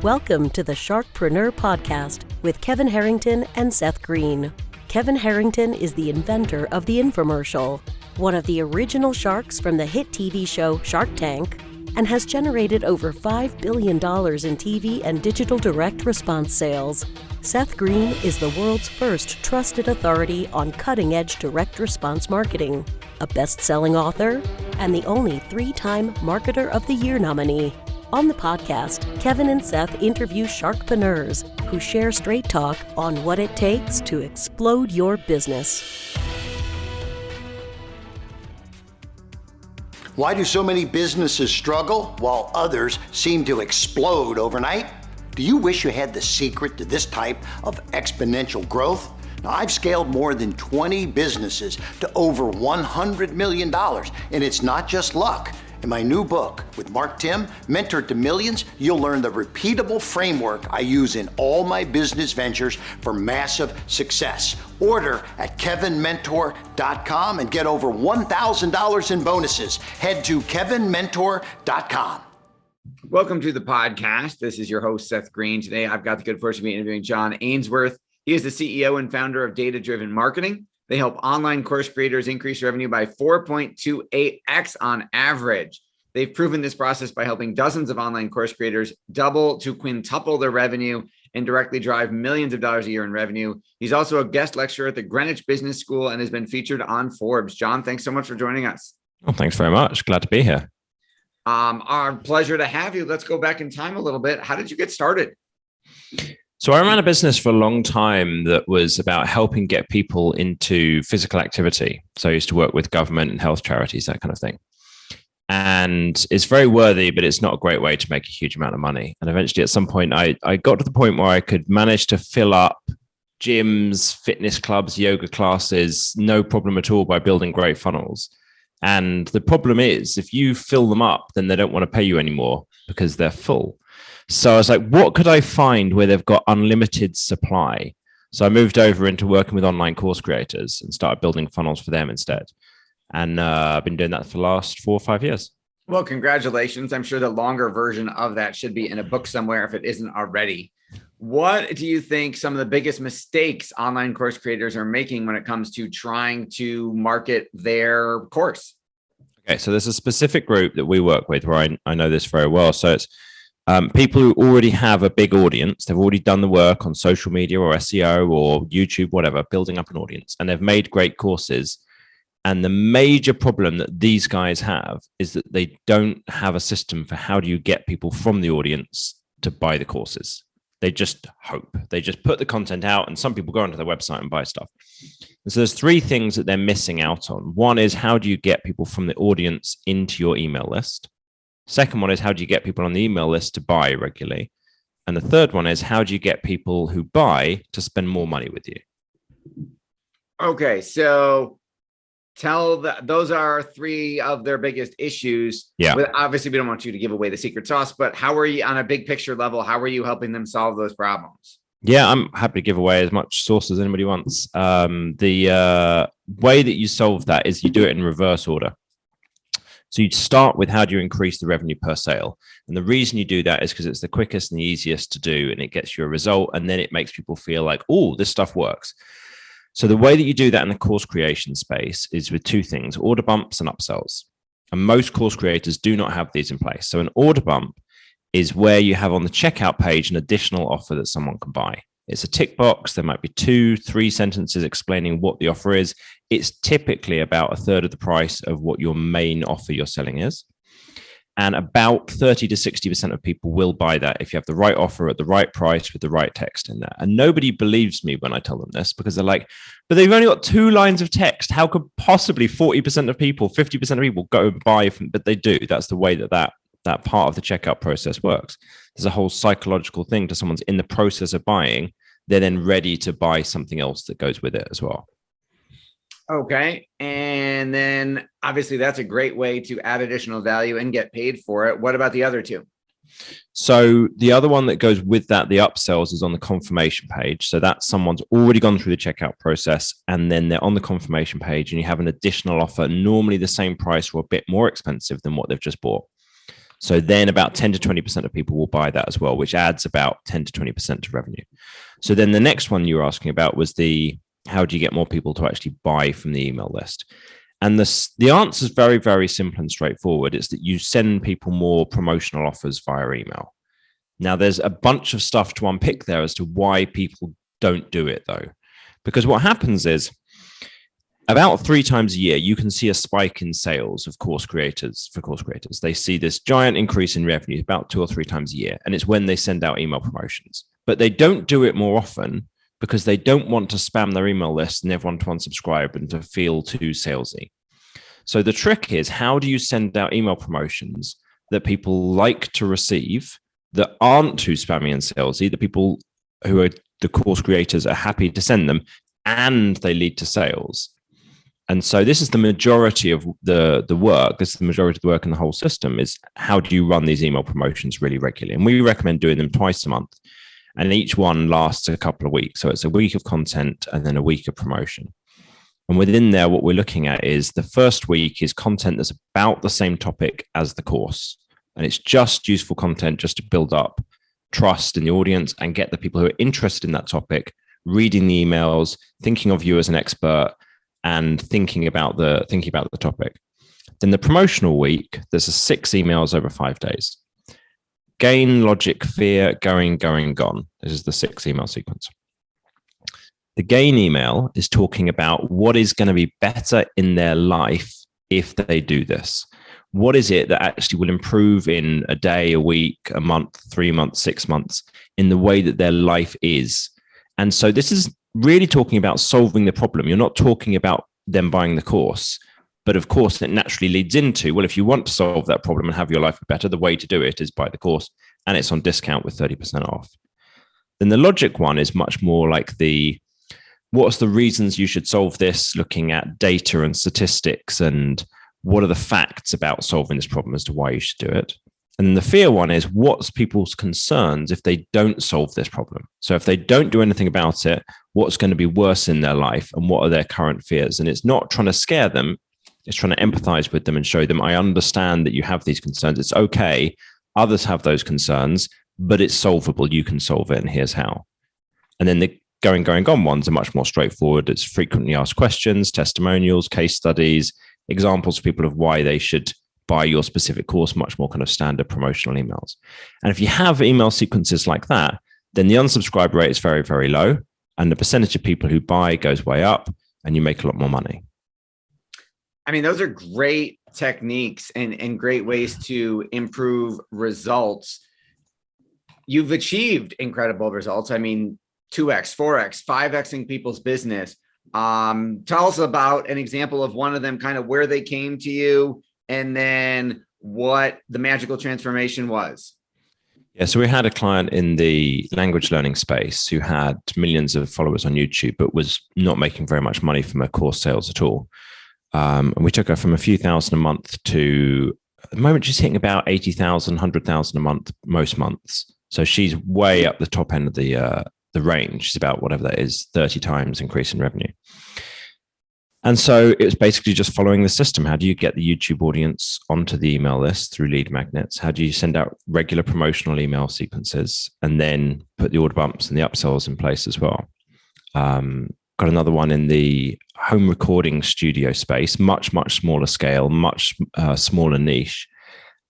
Welcome to the Sharkpreneur podcast with Kevin Harrington and Seth Greene. Kevin Harrington is the inventor of the infomercial, one of the original sharks from the hit TV show Shark Tank, and has generated over $5 billion in TV and digital direct response sales. Seth Greene is the world's first trusted authority on cutting-edge direct response marketing, a best-selling author, and the only 3-time Marketer of the Year nominee. On the podcast, Kevin and Seth interview sharkpreneurs who share straight talk on what it takes to explode your business. Why do so many businesses struggle while others seem to explode overnight? Do you wish you had the secret to this type of exponential growth? Now, I've scaled more than 20 businesses to over $100 million, and it's not just luck. In my new book with Mark Tim, Mentor to Millions, you'll learn the repeatable framework I use in all my business ventures for massive success. Order at kevinmentor.com and get over $1,000 in bonuses. Head to kevinmentor.com. Welcome to the podcast. This is your host, Seth Greene. Today, I've got the good fortune to be interviewing John Ainsworth. He is the CEO and founder of Data Driven Marketing. They help online course creators increase revenue by 4.28x on average. They've proven this process by helping dozens of online course creators double to quintuple their revenue and directly drive millions of dollars a year in revenue. He's also a guest lecturer at the Greenwich Business School and has been featured on Forbes. John, thanks so much for joining us. Well, thanks very much. Glad to be here. Our pleasure to have you. Let's go back in time a little bit. How did you get started? So I ran a business for a long time that was about helping get people into physical activity. So I used to work with government and health charities, that kind of thing. And it's very worthy, but it's not a great way to make a huge amount of money. And eventually at some point, I got to the point where I could manage to fill up gyms, fitness clubs, yoga classes, no problem at all by building great funnels. And the problem is, if you fill them up, then they don't want to pay you anymore because they're full. So I was like, what could I find where they've got unlimited supply? So I moved over into working with online course creators and started building funnels for them instead. And I've been doing that for the last 4 or 5 years. Well, congratulations. I'm sure the longer version of that should be in a book somewhere if it isn't already. What do you think some of the biggest mistakes online course creators are making when it comes to trying to market their course? Okay, so there's a specific group that we work with where I know this very well. So it's people who already have a big audience. They've already done the work on social media or SEO or YouTube, whatever, building up an audience, and they've made great courses. And the major problem that these guys have is that they don't have a system for how do you get people from the audience to buy the courses. They just hope. They just put the content out, and some people go onto their website and buy stuff. And so there's 3 things that they're missing out on. One is, how do you get people from the audience into your email list? Second one is, how do you get people on the email list to buy regularly? And the third one is, how do you get people who buy to spend more money with you? Okay, so those are 3 of their biggest issues. Yeah. Obviously, we don't want you to give away the secret sauce, but how are you on a big picture level? How are you helping them solve those problems? Yeah, I'm happy to give away as much sauce as anybody wants. The way that you solve that is you do it in reverse order. So you start with, how do you increase the revenue per sale? And the reason you do that is because it's the quickest and the easiest to do, and it gets you a result. And then it makes people feel like, oh, this stuff works. So the way that you do that in the course creation space is with 2 things: order bumps and upsells. And most course creators do not have these in place. So an order bump is where you have on the checkout page an additional offer that someone can buy. It's a tick box. There might be 2, 3 sentences explaining what the offer is. It's typically about a third of the price of what your main offer you're selling is. And about 30 to 60% of people will buy that if you have the right offer at the right price with the right text in there. And nobody believes me when I tell them this, because they're like, but they've only got 2 lines of text. How could possibly 40% of people, 50% of people go and buy from? But they do. That's the way that part of the checkout process works. There's a whole psychological thing to someone's in the process of buying. They're then ready to buy something else that goes with it as well. Okay. And then obviously that's a great way to add additional value and get paid for it. What about the other 2? So the other one that goes with that, the upsells, is on the confirmation page. So that's someone's already gone through the checkout process, and then they're on the confirmation page and you have an additional offer, normally the same price or a bit more expensive than what they've just bought. So then about 10 to 20% of people will buy that as well, which adds about 10 to 20% to revenue. So then the next one you were asking about was how do you get more people to actually buy from the email list? And the answer is very, very simple and straightforward. It's that you send people more promotional offers via email. Now, there's a bunch of stuff to unpick there as to why people don't do it, though. Because what happens is about 3 times a year, you can see a spike in sales of course creators. They see this giant increase in revenue about 2 or 3 times a year. And it's when they send out email promotions. But they don't do it more often because they don't want to spam their email list and everyone to unsubscribe and to feel too salesy. So the trick is, how do you send out email promotions that people like to receive, that aren't too spammy and salesy, that people who are the course creators are happy to send them, and they lead to sales? And so this is the majority of the work. This is the majority of the work in the whole system, is how do you run these email promotions really regularly? And we recommend doing them twice a month. And each one lasts a couple of weeks. So it's a week of content and then a week of promotion. And within there, what we're looking at is the first week is content that's about the same topic as the course. And it's just useful content just to build up trust in the audience and get the people who are interested in that topic reading the emails, thinking of you as an expert, and thinking about the topic. Then the promotional week, there's 6 emails over 5 days. Gain, logic, fear, going, gone. This is the 6 email sequence. The gain email is talking about what is going to be better in their life if they do this. What is it that actually will improve in a day, a week, a month, 3 months, 6 months, in the way that their life is? And so this is really talking about solving the problem. You're not talking about them buying the course. But of course, it naturally leads into, well, if you want to solve that problem and have your life better, the way to do it is buy the course, and it's on discount with 30% off. Then the logic one is much more like what's the reasons you should solve this, looking at data and statistics, and what are the facts about solving this problem as to why you should do it. And then the fear one is, what's people's concerns if they don't solve this problem? So if they don't do anything about it, what's going to be worse in their life, and what are their current fears? And it's not trying to scare them. It's trying to empathize with them and show them, I understand that you have these concerns. It's okay. Others have those concerns, but it's solvable. You can solve it, and here's how. And then the going, gone ones are much more straightforward. It's frequently asked questions, testimonials, case studies, examples for people of why they should buy your specific course, much more kind of standard promotional emails. And if you have email sequences like that, then the unsubscribe rate is very, very low. And the percentage of people who buy goes way up, and you make a lot more money. I mean, those are great techniques and great ways to improve results. You've achieved incredible results. I mean, 2x, 4x, 5xing people's business. Tell us about an example of one of them, kind of where they came to you, and then what the magical transformation was. Yeah, so we had a client in the language learning space who had millions of followers on YouTube, but was not making very much money from her course sales at all. And we took her from a few thousand a month to, at the moment, she's hitting about 80,000, 100,000 a month, most months. So she's way up the top end of the range. She's about, whatever that is, 30 times increase in revenue. And so it was basically just following the system. How do you get the YouTube audience onto the email list through lead magnets? How do you send out regular promotional email sequences and then put the order bumps and the upsells in place as well? Got another one in the home recording studio space, much smaller scale, much smaller niche.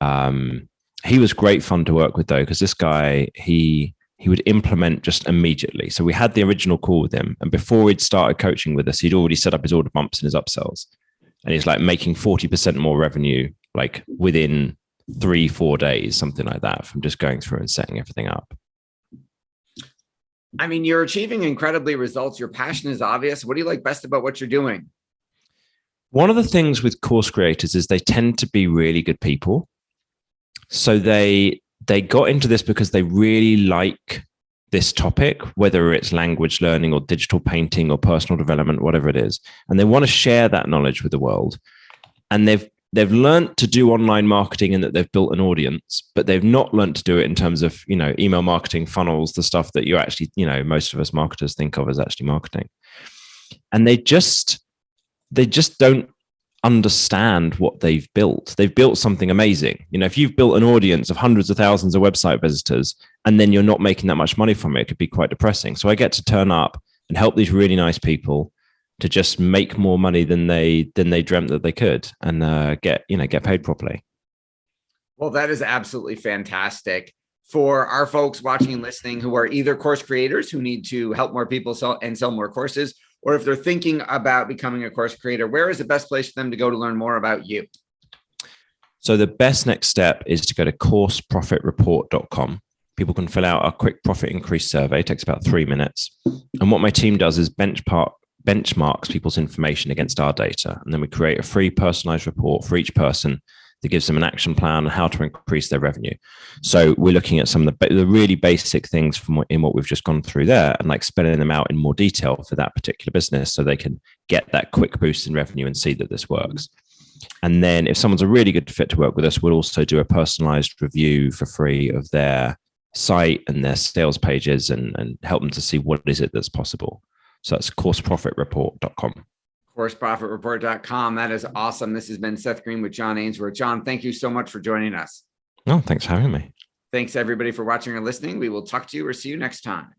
He was great fun to work with, though, because this guy, he would implement just immediately. So we had the original call with him, and before he'd started coaching with us, he'd already set up his order bumps and his upsells. And he's like making 40% more revenue, like within 3-4 days, something like that, from just going through and setting everything up. I mean, you're achieving incredibly results. Your passion is obvious. What do you like best about what you're doing? One of the things with course creators is they tend to be really good people. So they got into this because they really like this topic, whether it's language learning or digital painting or personal development, whatever it is. And they want to share that knowledge with the world. And they've learned to do online marketing and that they've built an audience, but they've not learned to do it in terms of, email marketing funnels, the stuff that you actually, most of us marketers think of as actually marketing. And they just don't understand what they've built. They've built something amazing. If you've built an audience of hundreds of thousands of website visitors and then you're not making that much money from it, it could be quite depressing. So I get to turn up and help these really nice people to just make more money than they dreamt that they could, and get paid properly. Well, that is absolutely fantastic. For our folks watching and listening who are either course creators who need to help more people sell more courses, or if they're thinking about becoming a course creator, where is the best place for them to go to learn more about you? So the best next step is to go to courseprofitreport.com. People can fill out a quick profit increase survey. It takes about 3 minutes. And what my team does is benchmarks people's information against our data. And then we create a free personalized report for each person that gives them an action plan on how to increase their revenue. So we're looking at some of the really basic things in what we've just gone through there, and like spelling them out in more detail for that particular business so they can get that quick boost in revenue and see that this works. And then if someone's a really good fit to work with us, we'll also do a personalized review for free of their site and their sales pages and help them to see what is it that's possible. So that's courseprofitreport.com. courseprofitreport.com. That is awesome. This has been Seth Greene with John Ainsworth. John, thank you so much for joining us. No, thanks for having me. Thanks everybody for watching or listening. We will talk to you or see you next time.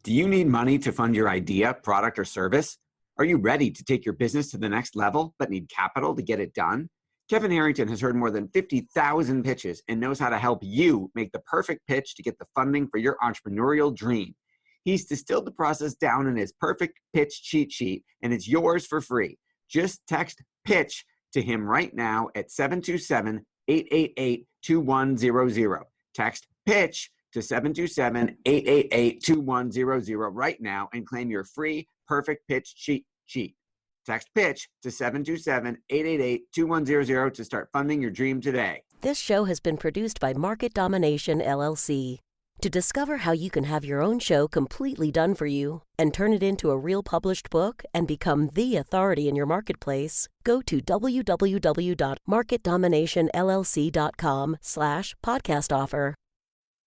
Do you need money to fund your idea, product, or service? Are you ready to take your business to the next level but need capital to get it done? Kevin Harrington has heard more than 50,000 pitches and knows how to help you make the perfect pitch to get the funding for your entrepreneurial dream. He's distilled the process down in his perfect pitch cheat sheet, and it's yours for free. Just text PITCH to him right now at 727-888-2100. Text PITCH to 727-888-2100 right now and claim your free perfect pitch cheat sheet. Text PITCH to 727-888-2100 to start funding your dream today. This show has been produced by Market Domination, LLC. To discover how you can have your own show completely done for you and turn it into a real published book and become the authority in your marketplace, go to www.marketdominationllc.com/podcast offer.